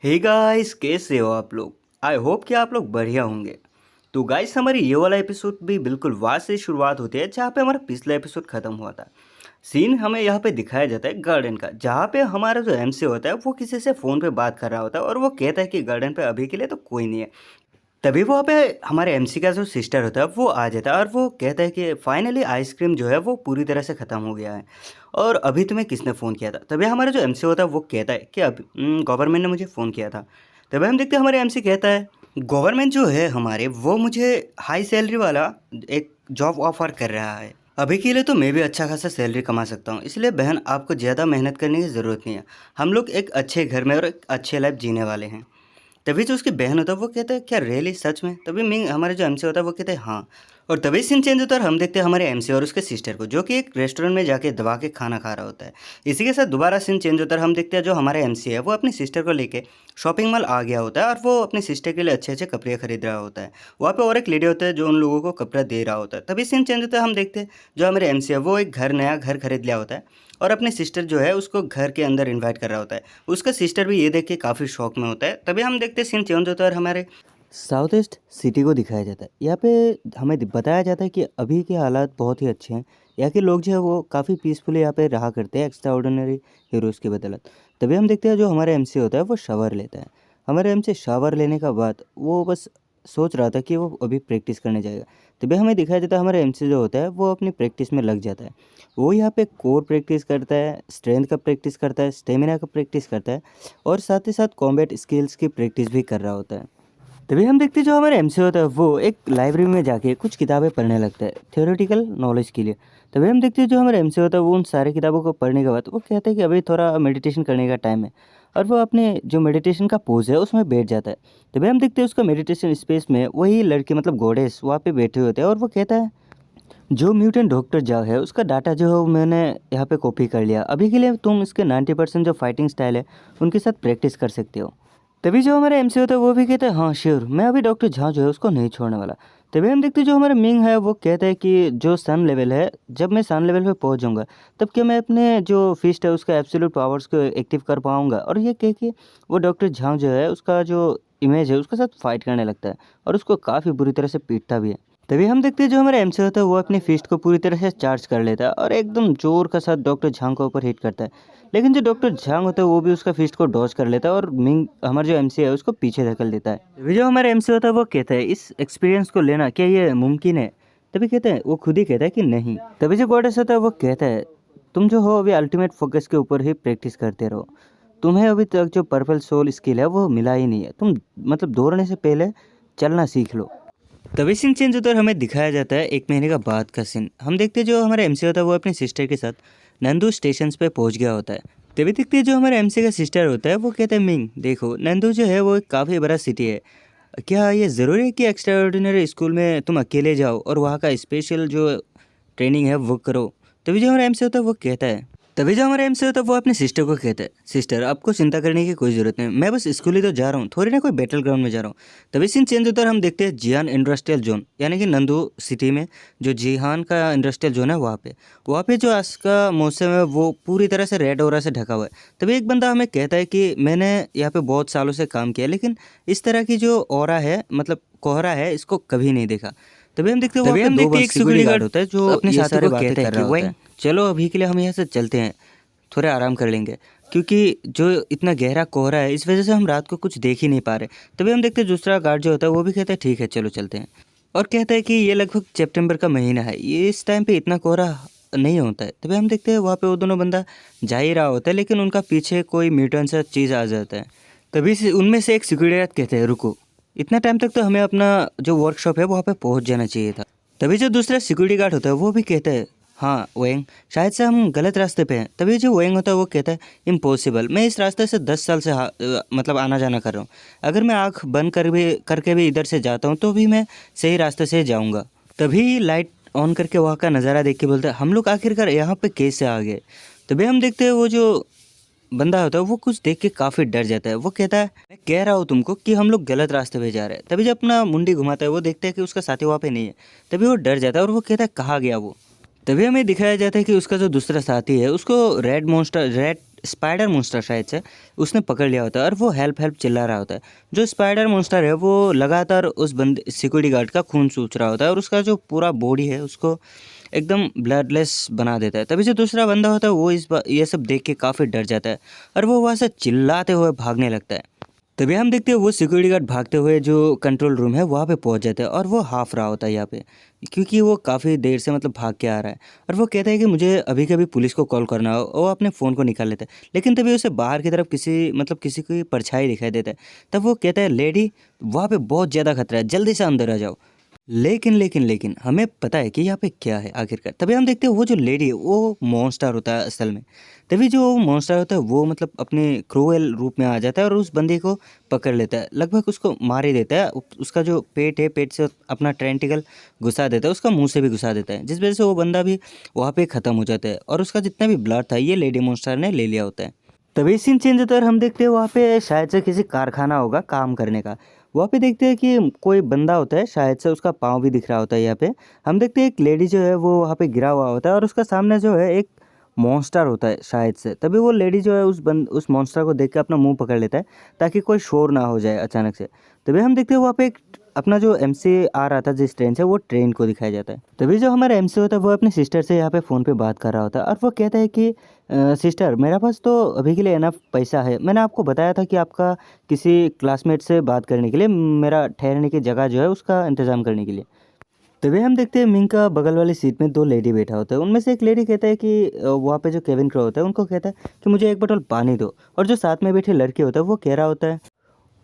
Hey guys, कैसे हो आप लोग। आई होप कि आप लोग बढ़िया होंगे। तो गाइस, हमारी ये वाला एपिसोड भी बिल्कुल वहाँ से शुरुआत होती है जहाँ पे हमारा पिछला एपिसोड खत्म हुआ था। सीन हमें यहाँ पे दिखाया जाता है गार्डन का, जहाँ पे हमारा जो एमसी होता है वो किसी से फ़ोन पे बात कर रहा होता है और वो कहता है कि गार्डन पे अभी के लिए तो कोई नहीं है। तभी वहाँ पे हमारे एमसी का जो सिस्टर होता है वो आ जाता है और वो कहता है कि फाइनली आइसक्रीम जो है वो पूरी तरह से ख़त्म हो गया है। और अभी तुम्हें किसने फ़ोन किया था। तभी हमारा जो एमसी होता है वो कहता है कि अभी गवर्नमेंट ने मुझे फ़ोन किया था। तभी हम देखते हैं हमारे एमसी कहता है गवर्नमेंट जो है हमारे वो मुझे हाई सैलरी वाला एक जॉब ऑफर कर रहा है। अभी के लिए तो मैं भी अच्छा खासा सैलरी कमा सकता हूँ, इसलिए बहन आपको ज़्यादा मेहनत करने की ज़रूरत नहीं है। हम लोग एक अच्छे घर में और एक अच्छे लाइफ जीने वाले हैं। तभी जो उसकी बहन होता है वो कहता है क्या रियली सच में। तभी मिंग हमारे जो एमसी होता है वो कहते हैं हाँ। और तभी सीन चेंज होता है और हम देखते हैं हमारे एमसी और उसके सिस्टर को जो कि एक रेस्टोरेंट में जाके दबा के खाना खा रहा होता है। इसी के साथ दोबारा सीन चेंज होता है और हम देखते हैं जो हमारे एमसी है वो अपनी सिस्टर को लेके शॉपिंग मॉल आ गया होता है और वो अपनी सिस्टर के लिए अच्छे अच्छे कपड़े खरीद रहा होता है। वहाँ पे और एक लेडी होता है जो उन लोगों को कपड़ा दे रहा होता है। तभी सीन चेंज होता है, हम देखते हैं जो हमारे एमसी है वो एक नया घर खरीद लिया होता है और अपने सिस्टर जो है उसको घर के अंदर इनवाइट कर रहा होता है। उसका सिस्टर भी ये देख के काफ़ी शौक में होता है। तभी हम देखते हैं सीन चेंज होता है और हमारे साउथ ईस्ट सिटी को दिखाया जाता है। यहाँ पे हमें बताया जाता है कि अभी के हालात बहुत ही अच्छे हैं। यहाँ के लोग जो है वो काफ़ी पीसफुली यहाँ पे रहा करते हैं एक्स्ट्रा ऑर्डिनरी हीरोज़ की बदौलत। तभी हम देखते हैं जो हमारे एमसी होता है वो शावर लेता है। हमारे एमसी शावर लेने का बाद वो बस सोच रहा था कि वो अभी प्रैक्टिस करने जाएगा। तभी हमें दिखाया जाता है हमारे एमसी जो होता है वो अपनी प्रैक्टिस में लग जाता है। वो यहाँ पे कोर प्रैक्टिस करता है, स्ट्रेंथ का प्रैक्टिस करता है, स्टेमिना का प्रैक्टिस करता है और साथ ही साथ कॉम्बैट स्किल्स की प्रैक्टिस भी कर रहा होता है। तभी हम देखते हैं जो हमारे एमसी होता है वो एक लाइब्रेरी में जाके कुछ किताबें पढ़ने लगता है थियोरेटिकल नॉलेज के लिए। तभी हम देखते हैं जो हमारे एमसी होता है वो उन सारी किताबों को पढ़ने के बाद वो कहता है कि अभी थोड़ा मेडिटेशन करने का टाइम है और वो अपने जो मेडिटेशन का पोज है उसमें बैठ जाता है। तभी हम देखते हैं उसका मेडिटेशन स्पेस में वही लड़की मतलब गॉडेस वहाँ पे बैठे होते हैं और वो कहता है जो म्यूटेंट डॉक्टर जाग है उसका डाटा जो है वो मैंने यहाँ पे कॉपी कर लिया। अभी के लिए तुम इसके 90% जो फाइटिंग स्टाइल है उनके साथ प्रैक्टिस कर सकते हो। तभी जो हमारा एमसी होता है वो भी कहता है हाँ श्योर, मैं अभी डॉक्टर झा जो है उसको नहीं छोड़ने वाला। तभी हम देखते हैं जो हमारा मिंग है वो कहता है कि जो सन लेवल है, जब मैं सन लेवल पे पहुंच जाऊंगा तब क्या मैं अपने जो फिस्ट है उसका एब्सोल्यूट पावर्स को एक्टिव कर पाऊंगा। और ये कह के वो डॉक्टर झा जो है उसका जो इमेज है उसके साथ फाइट करने लगता है और उसको काफ़ी बुरी तरह से पीटता भी है। तभी हम देखते हैं जो हमारा एमसी होता है वो अपनी फिस्ट को पूरी तरह से चार्ज कर लेता है और एकदम जोर का साथ डॉक्टर झांग के ऊपर हिट करता है। लेकिन जो डॉक्टर झांग होता है वो भी उसका फिस्ट को डॉज कर लेता है और मिंग हमारा जो एमसी है उसको पीछे धकेल देता है। तभी जो हमारा एमसी होता है वो कहता है इस एक्सपीरियंस को लेना क्या ये मुमकिन है। तभी कहते हैं वो खुद ही कहता है कि नहीं। तभी जो गॉडेस होता है वो कहता है तुम जो हो अभी अल्टीमेट फोकस के ऊपर ही प्रैक्टिस करते रहो। तुम्हें अभी तक जो पर्पल सोल स्किल है वो मिला ही नहीं है। तुम मतलब दौड़ने से पहले चलना सीख लो। तभी सीन चेंज होता है और हमें दिखाया जाता है 1 महीने का बाद का सीन। हम देखते हैं जो हमारा एमसी होता है वो अपनी सिस्टर के साथ नंदू स्टेशन पे पहुंच गया होता है। तभी देखते हैं जो हमारा एमसी का सिस्टर होता है वो कहता है मिंग देखो नंदू जो है वो एक काफ़ी बड़ा सिटी है। क्या ये ज़रूरी है कि एक्स्ट्रा ऑर्डिनरी स्कूल में तुम अकेले जाओ और वहाँ का स्पेशल जो ट्रेनिंग है वो करो। तभी जो हमारा एमसी होता है वो कहता है तभी जो हमारा एमसी होता है वो अपने सिस्टर को कहता है सिस्टर आपको चिंता करने की कोई ज़रूरत नहीं, मैं बस स्कूल ही तो जा रहा हूँ, थोड़ी ना कोई बैटल ग्राउंड में जा रहा हूँ। तभी सीन चेंज होता है और हम देखते हैं जियान इंडस्ट्रियल जोन यानी कि नंदू सिटी में जो जिहान का इंडस्ट्रियल जोन है वहाँ पे जो आज का मौसम है वो पूरी तरह से रेड ऑरा से ढका हुआ है। तभी एक बंदा हमें कहता है कि मैंने यहाँ पे बहुत सालों से काम किया लेकिन इस तरह की जो ऑरा है मतलब कोहरा है इसको कभी नहीं देखा। तभी हम देखते हैं वहाँ पे दो एक सिक्योरिटी गार्ड होता है जो अपने साथी को कहता है कि वही चलो अभी के लिए हम यहाँ से चलते हैं, थोड़े आराम कर लेंगे क्योंकि जो इतना गहरा कोहरा है इस वजह से हम रात को कुछ देख ही नहीं पा रहे। तभी हम देखते हैं दूसरा गार्ड जो होता है वो भी कहता है ठीक है चलो चलते हैं और कहता है कि ये लगभग सितंबर का महीना है, ये इस टाइम पे इतना कोहरा नहीं होता है। तभी हम देखते हैं वहाँ पे वो दोनों बंदा जा ही रहा होता है लेकिन उनका पीछे कोई म्यूटेंट सा चीज़ आ जाता है। तभी से उनमें से एक सिक्योरिटी गार्ड कहते हैं रुको, इतना टाइम तक तो हमें अपना जो वर्कशॉप है वहाँ पे पहुँच जाना चाहिए था। तभी जो दूसरा सिक्योरिटी गार्ड होता है वो भी कहता है हाँ वेंग शायद से हम गलत रास्ते पे हैं। तभी जो वेंग होता है वो कहता है इम्पॉसिबल, मैं इस रास्ते से 10 साल से मतलब आना जाना कर रहा हूँ, अगर मैं आँख बंद करके भी इधर से जाता हूँ तो भी मैं सही रास्ते से जाऊँगा। तभी लाइट ऑन करके वहाँ का नज़ारा देख के बोलता है हम लोग आखिरकार यहाँ पे कैसे आ गए। तभी हम देखते हैं वो जो बंदा होता है वो कुछ देख के काफ़ी डर जाता है। वो कहता है मैं कह रहा हूँ तुमको कि हम लोग गलत रास्ते पे जा रहे हैं। तभी जब अपना मुंडी घुमाता है वो देखता है कि उसका साथी वहाँ पे नहीं है। तभी वो डर जाता है और वो कहता है कहाँ गया वो। तभी हमें दिखाया जाता है कि उसका जो दूसरा साथी है उसको रेड स्पाइडर मॉन्स्टर शायद से उसने पकड़ लिया होता है और वो हेल्प हेल्प चिल्ला रहा होता है। जो स्पाइडर मॉन्स्टर है वो लगातार उस बंदे सिक्योरिटी गार्ड का खून सूंच रहा होता है और उसका जो पूरा बॉडी है उसको एकदम ब्लडलेस बना देता है। तभी जो दूसरा बंदा होता है वो ये सब देख के काफ़ी डर जाता है और वो वहाँ से चिल्लाते हुए भागने लगता है। तभी हम देखते हैं वो सिक्योरिटी गार्ड भागते हुए जो कंट्रोल रूम है वहाँ पे पहुँच जाता है और वो हाफ रहा होता है यहाँ पे, क्योंकि वो काफ़ी देर से मतलब भाग के आ रहा है। और वो कहता है कि मुझे अभी कभी पुलिस को कॉल करना हो, वो अपने फ़ोन को निकाल लेता है। लेकिन तभी उसे बाहर की तरफ किसी की परछाई दिखाई देता है। तब वो कहता है लेडी वहाँ पे बहुत ज़्यादा खतरा है, जल्दी से अंदर आ जाओ। लेकिन हमें पता है कि यहाँ पे क्या है आखिरकार। तभी हम देखते हैं वो जो लेडी है वो मॉन्स्टर होता है असल में। तभी जो मॉन्स्टर होता है वो मतलब अपने क्रूएल रूप में आ जाता है और उस बंदे को पकड़ लेता है, लगभग उसको मार ही देता है। उसका जो पेट है, पेट से अपना ट्रेंटिकल घुसा देता है, उसका मुंह से भी घुसा देता है, जिस वजह से वो बंदा भी वहाँ पे ख़त्म हो जाता है और उसका जितना भी ब्लड था ये लेडी मॉन्स्टर ने ले लिया होता है। तभी सीन चेंज होता है और हम देखते हैं वहाँ पे शायद से किसी कारखाना होगा काम करने का। वहाँ पे देखते हैं कि कोई बंदा होता है, शायद से उसका पाँव भी दिख रहा होता है यहाँ पे। हम देखते हैं एक लेडी जो है वो वहाँ पे गिरा हुआ होता है और उसका सामने जो है एक मॉन्स्टर होता है शायद से। तभी वो लेडी जो है उस मॉन्स्टर को देख के अपना मुंह पकड़ लेता है ताकि कोई शोर ना हो जाए अचानक से। तभी हम देखते हैं वहाँ पे एक अपना जो एमसी आ रहा था जिस ट्रेन से, वो ट्रेन को दिखाया जाता है। तभी जो हमारा एमसी होता है वो अपनी सिस्टर से यहाँ पे फ़ोन पे बात कर रहा होता है और वो कहता है कि सिस्टर मेरे पास तो अभी के लिए इनफ पैसा है, मैंने आपको बताया था कि आपका किसी क्लासमेट से बात करने के लिए, मेरा ठहरने की जगह जो है उसका इंतज़ाम करने के लिए। तभी हम देखते हैं मिंग का बगल वाली सीट में दो लेडी बैठा होता है। उनमें से एक लेडी कहता है कि वहाँ पे जो केविन क्रो होता है उनको कहता है कि मुझे एक बोतल पानी दो, और जो साथ में बैठे लड़के होता है वो कह रहा होता है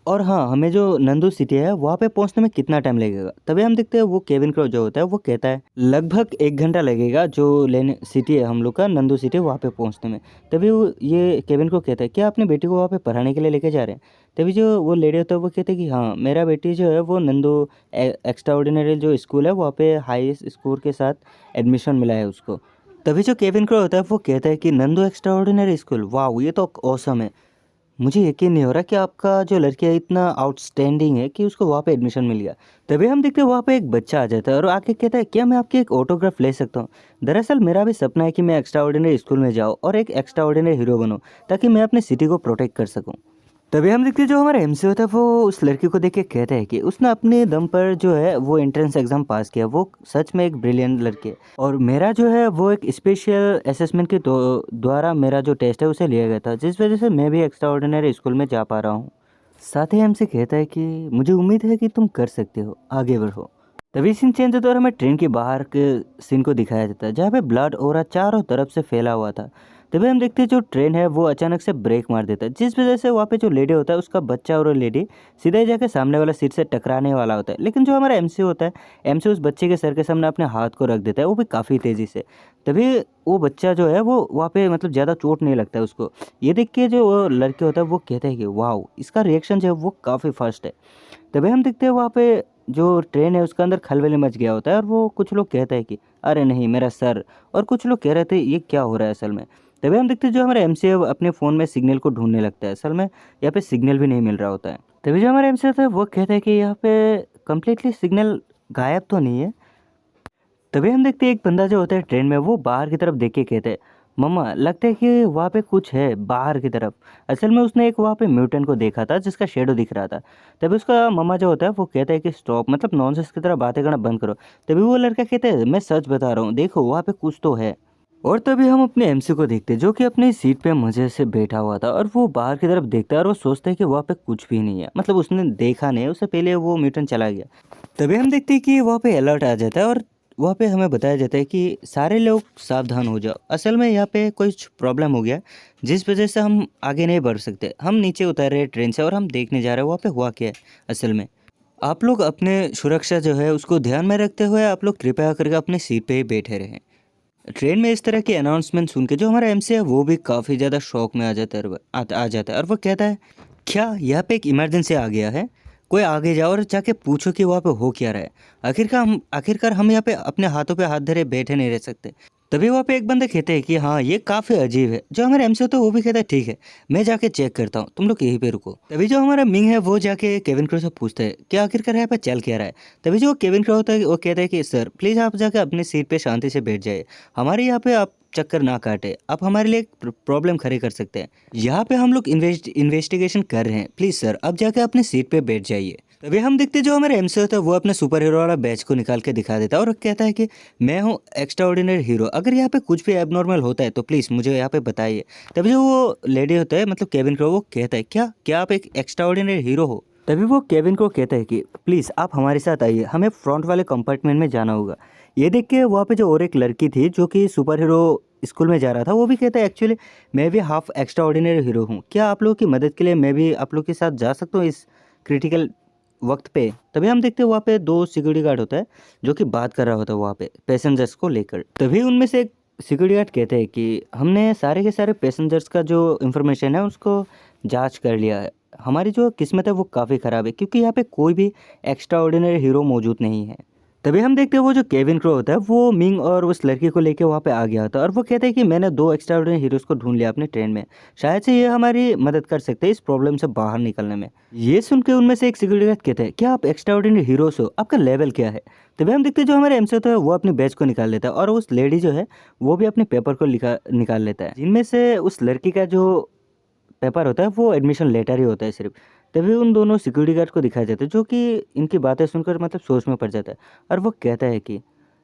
और हाँ, हमें जो नंदू सिटी है वहाँ पे पहुँचने में कितना टाइम लगेगा। तभी हम देखते हैं वो केविन क्रो जो होता है वो कहता है लगभग 1 घंटा लगेगा जो लेने सिटी है हम लोग का, नंदू सिटी, वहाँ पे पहुँचने में। तभी ये केविन क्रो कहता है क्या अपने बेटी को वहाँ पे पढ़ाने के लिए लेके जा रहे हैं। तभी जो वो लेडी होता है वो कहते हैं कि हाँ, मेरा बेटी जो है वो नंदू एक्स्ट्रा ऑर्डिनरी जो स्कूल है वहाँ पे हाई स्कोर के साथ एडमिशन मिला है उसको। तभी जो केविन क्रो होता है वो कहता है कि नंदू एक्स्ट्रा ऑर्डिनरी स्कूल, वाह ये तो ऑसम है। मुझे यकीन नहीं हो रहा कि आपका जो लड़की है इतना आउटस्टैंडिंग है कि उसको वहाँ पे एडमिशन मिल गया। तभी हम देखते हैं वहाँ पे एक बच्चा आ जाता है और आके कहता है क्या मैं आपकी एक ऑटोग्राफ ले सकता हूँ। दरअसल मेरा भी सपना है कि मैं एक्स्ट्रा ऑर्डिनरी स्कूल में जाऊँ और एक एक्स्ट्रा ऑर्डिनरी हीरो बनूँ ताकि मैं अपने सिटी को प्रोटेक्ट कर सकूँ। तभी हम देखते हैं जो हमारा एमसी होता है वो उस लड़की को देख के कहता है कि उसने अपने दम पर जो है वो एंट्रेंस एग्जाम पास किया, वो सच में एक ब्रिलियंट लड़की है और मेरा जो है वो एक स्पेशल असेसमेंट के द्वारा मेरा जो टेस्ट है उसे लिया गया था, जिस वजह से मैं भी एक्स्ट्रा ऑर्डिनरी स्कूल में जा पा रहा हूँ। साथ ही हमसे कहता है कि मुझे उम्मीद है कि तुम कर सकते हो, आगे बढ़ो। तभी सीन चेंज होता है और हमें ट्रेन के बाहर के सीन को दिखाया जाता है जहाँ पे ब्लड और चारों तरफ से फैला हुआ था। तभी हम देखते हैं जो ट्रेन है वो अचानक से ब्रेक मार देता है, जिस वजह से वहाँ पे जो लेडी होता है उसका बच्चा और लेडी सीधे जाके सामने वाला सीट से टकराने वाला होता है। लेकिन जो हमारा एमसी होता है, एमसी उस बच्चे के सर के सामने अपने हाथ को रख देता है, वो भी काफ़ी तेज़ी से। तभी वो बच्चा जो है वो वहाँ पे मतलब ज़्यादा चोट नहीं लगता है उसको। ये देख के जो वो लड़के होता है वो कहते हैं कि वाह, इसका रिएक्शन जो है वो काफ़ी फास्ट है। तभी हम देखते हैं वहाँ पे जो ट्रेन है उसके अंदर खलबली मच गया होता है और वो कुछ लोग कहते हैं कि अरे नहीं मेरा सर, और कुछ लोग कह रहे थे ये क्या हो रहा है असल में। तभी हम देखते हैं जो हमारा एमसी है वो अपने फ़ोन में सिग्नल को ढूंढने लगता है, असल में यहाँ पे सिग्नल भी नहीं मिल रहा होता है। तभी जो हमारा एमसी होता है वो कहता है कि यहाँ पे कम्प्लीटली सिग्नल गायब तो नहीं है। तभी हम देखते हैं एक बंदा जो होता है ट्रेन में वो बाहर की तरफ देख के कहते हैं मम्मा लगता है कि वहाँ पे कुछ है बाहर की तरफ। असल में उसने एक वहाँ पे म्यूटेंट को देखा था जिसका शेडो दिख रहा था। तभी उसका मम्मा जो होता है वो कहता है कि स्टॉप, मतलब नॉनसेंस की तरह बातें करना बंद करो। तभी वो लड़का कहता है मैं सच बता रहा हूँ, देखो वहाँ पे कुछ तो है। और तभी हम अपने एमसी को देखते हैं जो कि अपनी सीट पे मजे से बैठा हुआ था और वो बाहर की तरफ देखता है और वो सोचता है कि वहाँ पे कुछ भी नहीं है, मतलब उसने देखा नहीं, उससे पहले वो म्यूटेंट चला गया। तभी हम देखते हैं कि वहाँ पे अलर्ट आ जाता है और वहाँ पे हमें बताया जाता है कि सारे लोग सावधान हो जाओ, असल में यहाँ पे कुछ प्रॉब्लम हो गया जिस वजह से हम आगे नहीं बढ़ सकते। हम नीचे उतर रहे ट्रेन से और हम देखने जा रहे हैं वहाँ पे हुआ क्या है असल में। आप लोग अपने सुरक्षा जो है उसको ध्यान में रखते हुए आप लोग कृपया करके अपनी सीट पे ही बैठे रहें। ट्रेन में इस तरह की अनाउंसमेंट सुन के जो हमारा एमसी है वो भी काफ़ी ज़्यादा शौक में आ जाता है और वो कहता है क्या यहाँ पे एक इमरजेंसी आ गया है, कोई आगे जाओ और जाके पूछो कि वहाँ पे हो क्या रहा है। आखिरकार हम यहाँ पे अपने हाथों पे हाथ धरे बैठे नहीं रह सकते। तभी वहाँ पे एक बंदे कहते हैं कि हाँ ये काफ़ी अजीब है। जो हमारा एमसी होता है वो भी कहता है ठीक है मैं जाके चेक करता हूँ, तुम लोग यहीं पे रुको। तभी जो हमारा मिंग है वो जाके केविन क्रो से पूछता है कि आखिरकार यहाँ पे चल क्या रहा है। तभी जो केविन क्रो होता है वो कहता है कि सर प्लीज़ आप जाके अपनी सीट पे शांति से बैठ जाइए, हमारे यहाँ पे आप चक्कर ना काटे, आप हमारे लिए एक प्रॉब्लम खड़ी कर सकते हैं। यहाँ पे हम लोग इन्वेस्टिगेशन कर रहे हैं, प्लीज़ सर अब जाके अपने सीट पे बैठ जाइए। तभी हम देखते हैं जो हमारे एमसी होता है वो अपने सुपर हीरो वाला बैच को निकाल के दिखा देता है और कहता है कि मैं हूँ एक्स्ट्रा ऑर्डिनरी हीरो, अगर यहाँ पे कुछ भी एबनॉर्मल होता है तो प्लीज़ मुझे यहाँ पे बताइए। तभी जो वो लेडी होता है मतलब केविन क्रो, वो कहता है क्या क्या आप एक एक्स्ट्रा ऑर्डिनरी हीरो हो। तभी वो केविन को कहता है कि प्लीज़ आप हमारे साथ आइए, हमें फ्रंट वाले कंपार्टमेंट में जाना होगा। ये देख के वहाँ पे जो और एक लड़की थी जो कि सुपर हीरो स्कूल में जा रहा था, वो भी कहता है एक्चुअली मैं भी हाफ एक्स्ट्रा ऑर्डिनरी हीरो हूँ, क्या आप लोगों की मदद के लिए मैं भी आप लोग के साथ जा सकता हूँ इस क्रिटिकल वक्त पे। तभी हम देखते हैं वहाँ पे दो सिक्योरिटी गार्ड होता है जो कि बात कर रहा होता है वहाँ पे पैसेंजर्स को लेकर। तभी उनमें से एक सिक्योरिटी गार्ड कहते हैं कि हमने सारे के सारे पैसेंजर्स का जो इन्फॉर्मेशन है उसको जांच कर लिया है, हमारी जो किस्मत है वो काफ़ी ख़राब है क्योंकि यहाँ पे कोई भी एक्स्ट्रा ऑर्डिनरी हीरो मौजूद नहीं है। तभी हम देखते हैं वो जो केविन क्रो होता है वो मिंग और उस लड़की को लेके वहाँ पे आ गया होता है और वो कहता है कि मैंने दो एक्स्ट्रा ऑर्डिनरी हीरोज़ को ढूंढ लिया अपने ट्रेन में, शायद से ये हमारी मदद कर सकते हैं इस प्रॉब्लम से बाहर निकलने में। ये सुन के उनमें से एक सिक्योरिटी गार्ड कहते हैं क्या आप एक्स्ट्रा ऑर्डिनरी हीरोज़ हो, आपका लेवल क्या है। तभी हम देखते हैं जो हमारे एमसी होता है वो अपनी बैच को निकाल लेता है और उस लेडी जो है वो भी अपने पेपर को निकाल लेता है, जिनमें से उस लड़की का जो पेपर होता है वो एडमिशन लेटर ही होता है सिर्फ। तभी उन दोनों सिक्योरिटी गार्ड को दिखाया जाता है जो कि इनकी बातें सुनकर मतलब सोच में पड़ जाता है और वो कहता है कि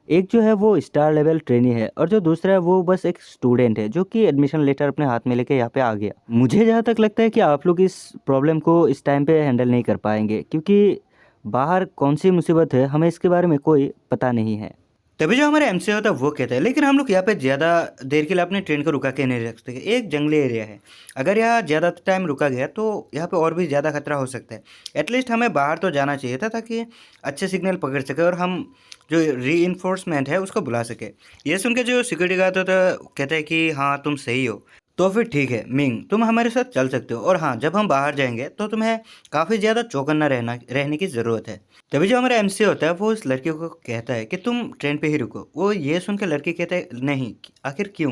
एक जो है वो स्टार लेवल ट्रेनी है और जो दूसरा है वो बस एक स्टूडेंट है जो कि एडमिशन लेटर अपने हाथ में लेके यहाँ पे आ गया। मुझे जहाँ तक लगता है कि आप लोग इस प्रॉब्लम को इस टाइम पे हैंडल नहीं कर पाएंगे क्योंकि बाहर कौन सी मुसीबत है हमें इसके बारे में कोई पता नहीं है। तभी जो हमारे एमसी होता है वो कहता है लेकिन हम लोग यहाँ पे ज़्यादा देर के लिए अपने ट्रेन को रुका के नहीं रख सकते, एक जंगली एरिया है, अगर यहाँ ज़्यादा टाइम रुका गया तो यहाँ पे और भी ज़्यादा खतरा हो सकता है। एटलीस्ट हमें बाहर तो जाना चाहिए था ताकि अच्छे सिग्नल पकड़ सके और हम जो री है उसको बुला सके। ये सुन के जो सिक्योरिटी गार्ड होता है कहता है कि हाँ तुम सही हो, तो फिर ठीक है मिंग तुम हमारे साथ चल सकते हो, और हाँ जब हम बाहर जाएंगे तो तुम्हें काफ़ी ज़्यादा चौकन्ना रहने की ज़रूरत है। तभी जो हमारा एमसी होता है वो उस लड़की को कहता है कि तुम ट्रेन पे ही रुको। वो ये सुन के लड़की कहता है नहीं, आखिर क्यों।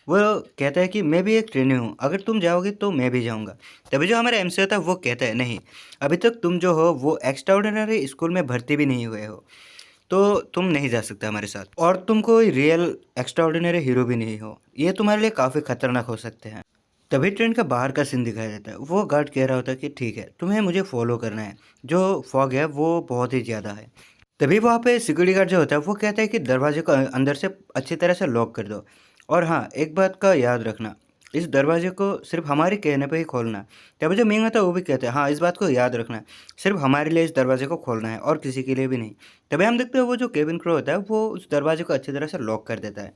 वो कहता है कि मैं भी एक ट्रेनी हूँ, अगर तुम जाओगे तो मैं भी जाऊँगा। तभी जो हमारा एमसी होता है वो कहता है नहीं, अभी तक तुम जो हो वो एक्स्ट्रा ऑर्डिनरी स्कूल में भर्ती भी नहीं हुए हो, तो तुम नहीं जा सकते हमारे साथ, और तुम कोई रियल एक्स्ट्रा ऑर्डिनरी हीरो भी नहीं हो, ये तुम्हारे लिए काफ़ी खतरनाक हो सकते हैं। तभी ट्रेन का बाहर का सीन दिखाया जाता है, वो गार्ड कह रहा होता है कि ठीक है तुम्हें मुझे फॉलो करना है, जो फॉग है वो बहुत ही ज़्यादा है। तभी वहाँ पे सिक्योरिटी गार्ड जो होता है वो कहता है कि दरवाजे को अंदर से अच्छी तरह से लॉक कर दो, और हाँ एक बात का याद रखना, इस दरवाजे को सिर्फ हमारे कहने पे ही खोलना है। तभी जो मिंग होता है वो भी कहते हैं हाँ इस बात को याद रखना है, सिर्फ हमारे लिए इस दरवाजे को खोलना है और किसी के लिए भी नहीं। तभी हम देखते हैं वो जो केबिन क्रू होता है वो उस दरवाजे को अच्छी तरह से लॉक कर देता है,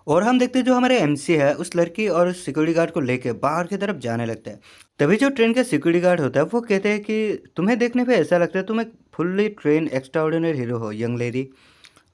और हम देखते हैं जो हमारे एमसी है उस लड़की और उस सिक्योरिटी गार्ड को लेके बाहर की तरफ जाने लगता है। तभी जो ट्रेन का सिक्योरिटी गार्ड होता है वो कहते हैं कि तुम्हें देखने पे ऐसा लगता है तुम एक fully train extra ordinary hero हो यंग लेडी,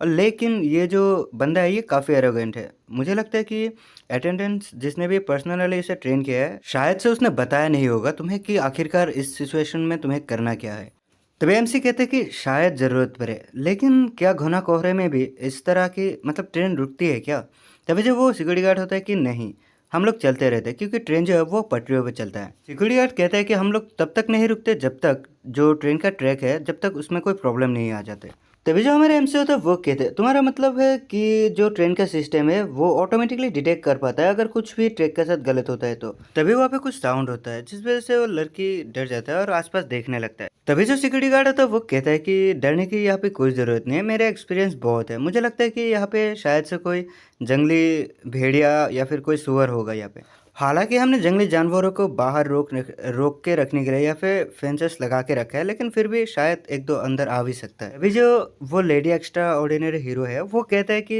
और लेकिन ये जो बंदा है ये काफ़ी एरोगेंट है। मुझे लगता है कि अटेंडेंस जिसने भी पर्सनली इसे ट्रेन किया है शायद से उसने बताया नहीं होगा तुम्हें कि आखिरकार इस सिचुएशन में तुम्हें करना क्या है। तभी एमसी कहते हैं कि शायद ज़रूरत पड़े, लेकिन क्या घना कोहरे में भी इस तरह की मतलब ट्रेन रुकती है क्या। तभी जब वो सिक्योरिटी गार्ड होता है कि नहीं हम लोग चलते रहते हैं क्योंकि ट्रेन जो है वो पटरियों पे चलता है। सिक्योरिटी गार्ड कहता है कि हम लोग तब तक नहीं रुकते जब तक जो ट्रेन का ट्रैक है जब तक उसमें कोई प्रॉब्लम नहीं आ जाते। तभी जो हमारे एमसी होता है वो कहते हैं तुम्हारा मतलब है कि जो ट्रेन का सिस्टम है वो ऑटोमेटिकली डिटेक्ट कर पाता है अगर कुछ भी ट्रैक के साथ गलत होता है तो। तभी वहाँ पे कुछ साउंड होता है जिस वजह से वो लड़की डर जाता है और आसपास देखने लगता है। तभी जो सिक्योरिटी गार्ड होता है वो कहता है कि डरने की यहाँ पे कोई ज़रूरत नहीं है, मेरा एक्सपीरियंस बहुत है, मुझे लगता है कि यहाँ पे शायद से कोई जंगली भेड़िया या फिर कोई सुअर होगा यहाँ पे। हालांकि हमने जंगली जानवरों को बाहर रोक के रखने के लिए या फिर फेंसेस लगा के रखा है, लेकिन फिर भी शायद एक दो अंदर आ भी सकता है। अभी जो वो लेडी एक्स्ट्रा ऑर्डिनरी हीरो है वो कहता है कि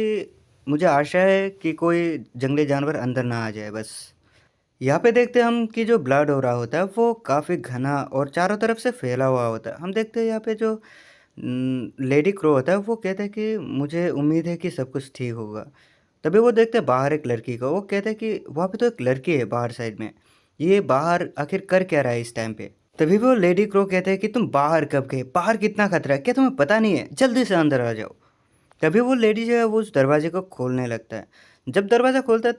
मुझे आशा है कि कोई जंगली जानवर अंदर ना आ जाए बस। यहाँ पे देखते हैं हम कि जो ब्लड हो रहा होता है वो काफ़ी घना और चारों तरफ से फैला हुआ होता है। हम देखते हैं यहाँ पे जो लेडी क्रो होता है वो कहता है कि मुझे उम्मीद है कि सब कुछ ठीक होगा। तभी वो देखते हैं बाहर एक लड़की को, वो कहते हैं कि वहाँ पे तो एक लड़की है बाहर साइड में, ये बाहर आखिर कर क्या रहा है इस टाइम पे। तभी वो लेडी क्रो कहते हैं कि तुम बाहर कब गए, बाहर कितना खतरा है, क्या तुम्हें पता नहीं है, जल्दी से अंदर आ जाओ। तभी वो लेडी जो है वो उस दरवाजे को खोलने लगता है। जब दरवाज़ा खोलता है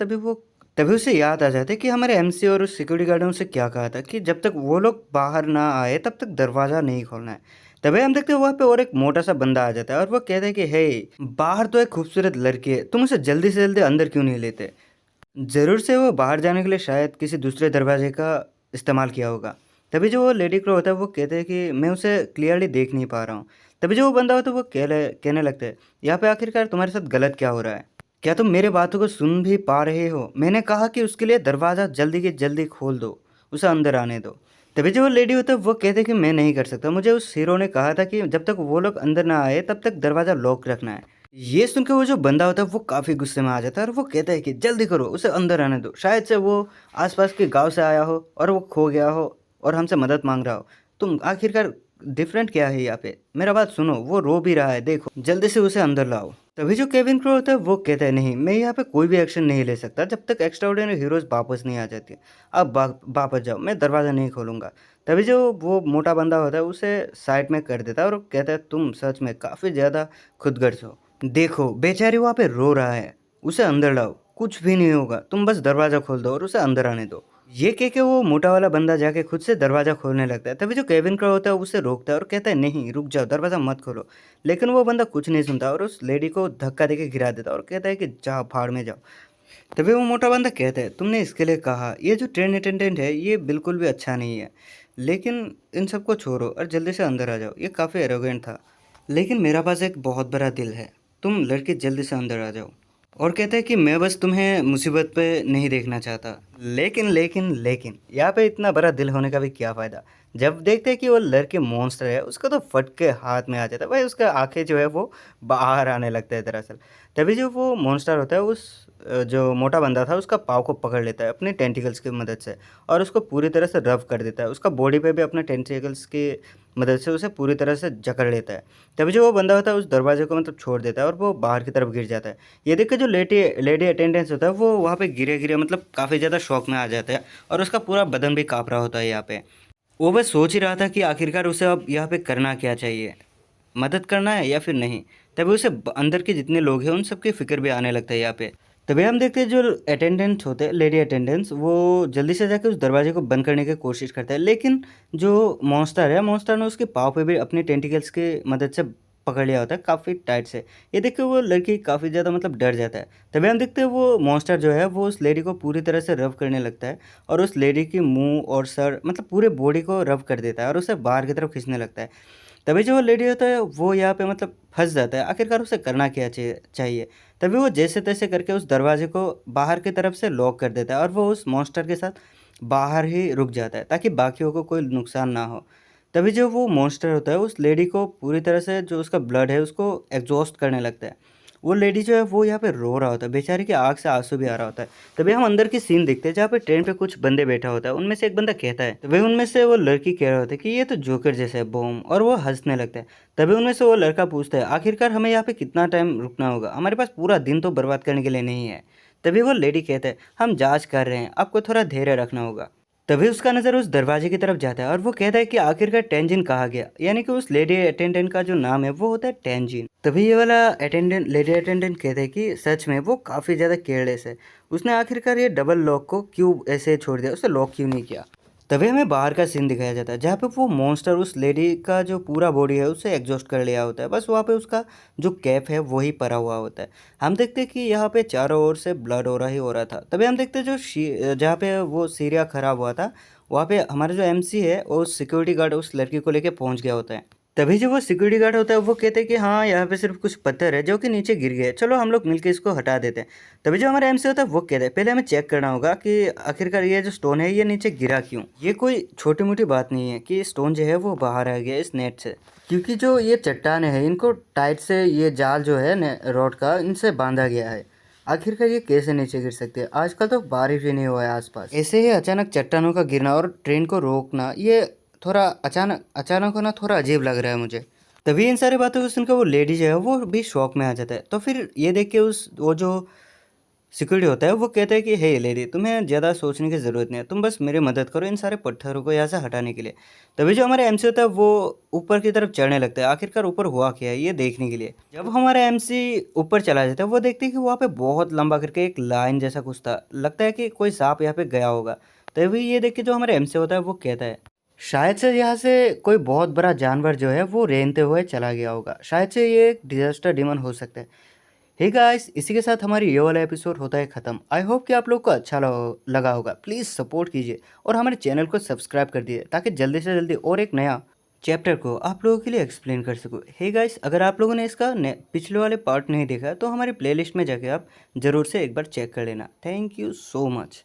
तभी उसे याद आ जाता है कि हमारे एमसी और उस सिक्योरिटी गार्ड ने उसे क्या कहा था कि जब तक वो लोग बाहर ना आए तब तक दरवाज़ा नहीं खोलना है। तभी हम देखते हैं वहाँ पे और एक मोटा सा बंदा आ जाता है और वो कहता है कि हे, बाहर तो एक खूबसूरत लड़की है, तुम उसे जल्दी से जल्दी अंदर क्यों नहीं लेते। ज़रूर से वो बाहर जाने के लिए शायद किसी दूसरे दरवाजे का इस्तेमाल किया होगा। तभी जो वो लेडी क्रो होता है वो कहते हैं कि मैं उसे क्लियरली देख नहीं पा रहा हूँ। तभी जो वो बंदा होता है वो कहने लगता है, यहाँ पे आखिरकार तुम्हारे साथ गलत क्या हो रहा है, क्या तुम मेरे बातों को सुन भी पा रहे हो। मैंने कहा कि उसके लिए दरवाज़ा जल्दी के जल्दी खोल दो, उसे अंदर आने दो। तभी जो वो लेडी होता है वो कहते हैं कि मैं नहीं कर सकता, मुझे उस हीरो ने कहा था कि जब तक वो लोग अंदर ना आए तब तक दरवाज़ा लॉक रखना है। ये सुन के वो जो बंदा होता है वो काफ़ी गुस्से में आ जाता है और वो कहता है कि जल्दी करो, उसे अंदर आने दो। शायद से वो आसपास के गांव से आया हो और वो खो गया हो और हमसे मदद मांग रहा हो। तुम आखिरकार डिफरेंट क्या है यहाँ पे, मेरा बात सुनो, वो रो भी रहा है, देखो जल्दी से उसे अंदर लाओ। तभी जो केविन क्रो होता है वो कहता है नहीं, मैं यहाँ पे कोई भी एक्शन नहीं ले सकता जब तक एक्स्ट्राऑर्डिनरी हीरोज वापस नहीं आ जाती। अब वापस जाओ, मैं दरवाज़ा नहीं खोलूँगा। तभी जो वो मोटा बंदा होता है उसे साइड में कर देता है और कहता है तुम सच में काफ़ी ज़्यादा खुदगर्ज हो। देखो बेचारी वहाँ पे रो रहा है, उसे अंदर लाओ, कुछ भी नहीं होगा, तुम बस दरवाज़ा खोल दो और उसे अंदर आने दो। ये कह के वो मोटा वाला बंदा जाके खुद से दरवाज़ा खोलने लगता है। तभी जो केविन क्रो होता है उसे रोकता है और कहता है नहीं रुक जाओ, दरवाज़ा मत खोलो। लेकिन वो बंदा कुछ नहीं सुनता और उस लेडी को धक्का देके गिरा देता है और कहता है कि जाओ भाड़ में जाओ। तभी वो मोटा बंदा कहता है तुमने इसके लिए कहा, ये जो ट्रेन अटेंडेंट है ये बिल्कुल भी अच्छा नहीं है, लेकिन इन सबको छोड़ो और जल्दी से अंदर आ जाओ। ये काफ़ी एरोगेंट था, लेकिन मेरा पास एक बहुत बड़ा दिल है, तुम लड़के जल्दी से अंदर आ जाओ। और कहता है कि मैं बस तुम्हें मुसीबत पे नहीं देखना चाहता। लेकिन यहाँ पे इतना बड़ा दिल होने का भी क्या फ़ायदा, जब देखते हैं कि वो लड़के मॉन्स्टर है उसका तो फट के हाथ में आ जाता है भाई, उसका आंखें जो है वो बाहर आने लगता है दरअसल। तभी जो वो मॉन्स्टर होता है उस जो मोटा बंदा था उसका पाँव को पकड़ लेता है अपने टेंटिकल्स की मदद से और उसको पूरी तरह से रब कर देता है, उसका बॉडी पे भी अपने टेंटिकल्स की मदद से उसे पूरी तरह से जकड़ लेता है। तभी जो वो बंदा होता है उस दरवाजे को मतलब छोड़ देता है और वो बाहर की तरफ गिर जाता है। ये देख के जो लेडी अटेंडेंस होता है वो वहाँ पे गिरे गिरे मतलब काफ़ी ज़्यादा शौक में आ जाता है और उसका पूरा बदन भी काँप रहा होता है यहाँ पे। वो बस सोच ही रहा था कि आखिरकार उसे अब यहाँ पे करना क्या चाहिए, मदद करना है या फिर नहीं। तभी उसे अंदर के जितने लोग हैं उन सबकी फिक्र भी आने लगता है यहाँ पे। तभी हम देखते हैं जो अटेंडेंट होते हैं, लेडी अटेंडेंट्स, वो जल्दी से जाके उस दरवाजे को बंद करने की कोशिश करता है, लेकिन जो मॉन्स्टर ने उसके पाँव पे भी अपने टेंटिकल्स की मदद से पकड़ लिया होता है काफ़ी टाइट से। ये देख के वो लड़की काफ़ी ज़्यादा मतलब डर जाता है। तभी हम देखते हैं वो मॉन्स्टर जो है वो उस लेडी को पूरी तरह से रब करने लगता है और उस लेडी की मुंह और सर मतलब पूरे बॉडी को रब कर देता है और उसे बाहर की तरफ खींचने लगता है। तभी जो लेडी होता है वो यहाँ पे मतलब फंस जाता है, आखिरकार उसे करना क्या चाहिए। तभी वो जैसे तैसे करके उस दरवाजे को बाहर की तरफ से लॉक कर देता है और वो उस मॉन्स्टर के साथ बाहर ही रुक जाता है ताकि बाकियों को कोई नुकसान ना हो। तभी जो वो मॉन्स्टर होता है उस लेडी को पूरी तरह से जो उसका ब्लड है उसको एग्जॉस्ट करने लगता है। वो लेडी जो है वो यहाँ पे रो रहा होता है, बेचारी की आँख से आंसू भी आ रहा होता है। तभी हम अंदर की सीन देखते हैं जहाँ पे ट्रेन पे कुछ बंदे बैठा होता है, उनमें से एक बंदा कहता है, तभी उनमें से वो लड़की कह रहा होता है कि ये तो जोकर जैसा है बॉम, और वो हंसने लगता है। तभी उनमें से वो लड़का पूछता है आखिरकार हमें यहाँ पे कितना टाइम रुकना होगा, हमारे पास पूरा दिन तो बर्बाद करने के लिए नहीं है। तभी वो लेडी कहता है हम जाँच कर रहे हैं, आपको थोड़ा धैर्य रखना होगा। तभी उसका नज़र उस दरवाजे की तरफ जाता है और वो कहता है कि आखिरकार टेंजिन कहा गया, यानी कि उस लेडी अटेंडेंट का जो नाम है वो होता है टेंजिन। तभी ये वाला लेडी अटेंडेंट कहता है कि सच में वो काफ़ी ज़्यादा केयरलेस है, उसने आखिरकार ये डबल लॉक को क्यों ऐसे छोड़ दिया, उसे लॉक क्यों नहीं किया। तभी हमें बाहर का सीन दिखाया जाता है जहाँ पे वो मॉन्स्टर उस लेडी का जो पूरा बॉडी है उसे एग्जॉस्ट कर लिया होता है, बस वहाँ पे उसका जो कैप है वही पड़ा हुआ होता है। हम देखते हैं कि यहाँ पे चारों ओर से ब्लड हो रहा था। तभी हम देखते हैं जो जहाँ पे वो सीरिया खराब हुआ था वहाँ पे हमारा जो एमसी है वो सिक्योरिटी गार्ड उस लड़की को लेके पहुँच गया होता है। तभी जो वो सिक्योरिटी गार्ड होता है वो कहते हैं कि हाँ यहाँ पे सिर्फ कुछ पत्थर है जो कि नीचे गिर गए, चलो हम लोग मिलकर इसको हटा देते हैं। तभी जो हमारा एमसी होता है वो कहता है पहले हमें चेक करना होगा कि आखिरकार ये जो स्टोन है ये नीचे गिरा क्यों। ये कोई छोटी मोटी बात नहीं है कि स्टोन जो है वो बाहर आ गया इस नेट से, क्योंकि जो ये चट्टाने हैं इनको टाइट से ये जाल जो है रॉड का इनसे बांधा गया है। आखिरकार ये कैसे नीचे गिर सकते हैं, आजकल तो बारिश भी नहीं हुआ है आसपास, ऐसे ही अचानक चट्टानों का गिरना और ट्रेन को रोकना ये थोड़ा अचानक अचानक होना थोड़ा अजीब लग रहा है मुझे। तभी इन सारी बातों को सुनकर वो लेडी जो है वो भी शौक में आ जाता है। तो फिर ये देख के उस वो जो सिक्योरिटी होता है वो कहता है कि हे लेडी, तुम्हें ज़्यादा सोचने की ज़रूरत नहीं है, तुम बस मेरी मदद करो इन सारे पत्थरों को यहाँ से हटाने के लिए। तभी जो हमारा एमसी होता है वो ऊपर की तरफ चढ़ने लगता है, आखिरकार ऊपर हुआ क्या है ये देखने के लिए। जब हमारा एमसी ऊपर चला जाता है वो देखते हैं कि वहाँ पे बहुत लंबा करके एक लाइन जैसा कुछ था, लगता है कि कोई सांप यहाँ पे गया होगा। तभी ये देख के जो हमारा एमसी होता है वो कहता है शायद से यहाँ से कोई बहुत बड़ा जानवर जो है वो रेंगते हुए चला गया होगा। शायद से ये एक डिजास्टर डिमन हो सकता है। हे गाइस, इसी के साथ हमारी ये वाला एपिसोड होता है ख़त्म। आई होप कि आप लोग को अच्छा लगा होगा। प्लीज़ सपोर्ट कीजिए और हमारे चैनल को सब्सक्राइब कर दीजिए ताकि जल्दी से जल्दी और एक नया चैप्टर को आप लोगों के लिए एक्सप्लेन कर सकूँ। हे गाइस, अगर आप लोगों ने इसका पिछले वाले पार्ट नहीं देखा तो हमारी प्लेलिस्ट में जाके आप ज़रूर से एक बार चेक कर लेना। Thank you so much.